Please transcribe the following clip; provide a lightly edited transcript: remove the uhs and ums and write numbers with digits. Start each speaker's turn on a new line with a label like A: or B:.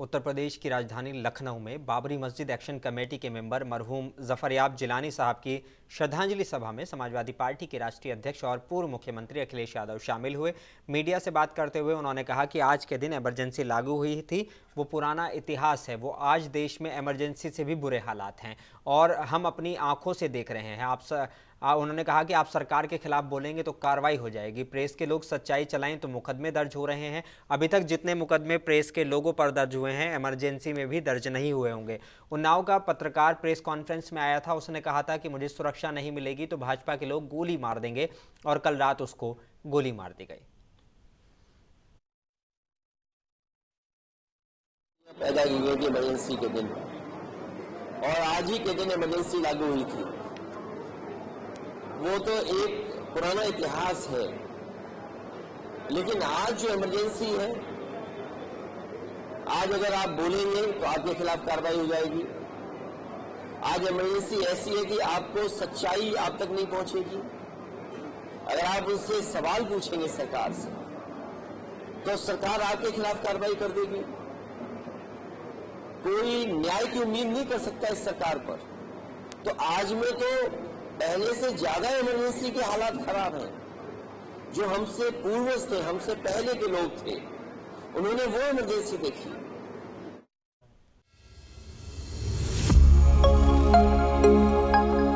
A: उत्तर प्रदेश की राजधानी लखनऊ में बाबरी मस्जिद एक्शन कमेटी के मेंबर मरहूम ज़फ़रयाब जिलानी साहब की श्रद्धांजलि सभा में समाजवादी पार्टी के राष्ट्रीय अध्यक्ष और पूर्व मुख्यमंत्री अखिलेश यादव शामिल हुए। मीडिया से बात करते हुए उन्होंने कहा कि आज के दिन इमरजेंसी लागू हुई थी, वो पुराना इतिहास है। वो आज देश में इमरजेंसी से भी बुरे हालात हैं और हम अपनी आंखों से देख रहे हैं। उन्होंने कहा कि आप सरकार के खिलाफ बोलेंगे तो कार्रवाई हो जाएगी। प्रेस के लोग सच्चाई चलाएं तो मुकदमे दर्ज हो रहे हैं। अभी तक जितने मुकदमे प्रेस के लोगों पर दर्ज हुए हैं, इमरजेंसी में भी दर्ज नहीं हुए होंगे। उन्नाव का पत्रकार प्रेस कॉन्फ्रेंस में आया था, उसने कहा था कि मुझे सुरक्षा नहीं मिलेगी तो भाजपा के लोग गोली मार देंगे, और कल रात उसको गोली मार दी गई।
B: पैदा की गई थी इमरजेंसी के दिन, और आज ही के दिन इमरजेंसी लागू हुई थी। वो तो एक पुराना इतिहास है, लेकिन आज जो इमरजेंसी है, आज अगर आप बोलेंगे तो आपके खिलाफ कार्रवाई हो जाएगी। आज इमरजेंसी ऐसी है कि आपको सच्चाई आप तक नहीं पहुंचेगी। अगर आप उससे सवाल पूछेंगे सरकार से, तो सरकार आपके खिलाफ कार्रवाई कर देगी। कोई न्याय की उम्मीद नहीं कर सकता इस सरकार पर। तो आज में तो पहले से ज्यादा इमरजेंसी के हालात खराब हैं। जो हमसे पूर्वज थे, हमसे पहले के लोग थे, उन्होंने वो इमरजेंसी देखी।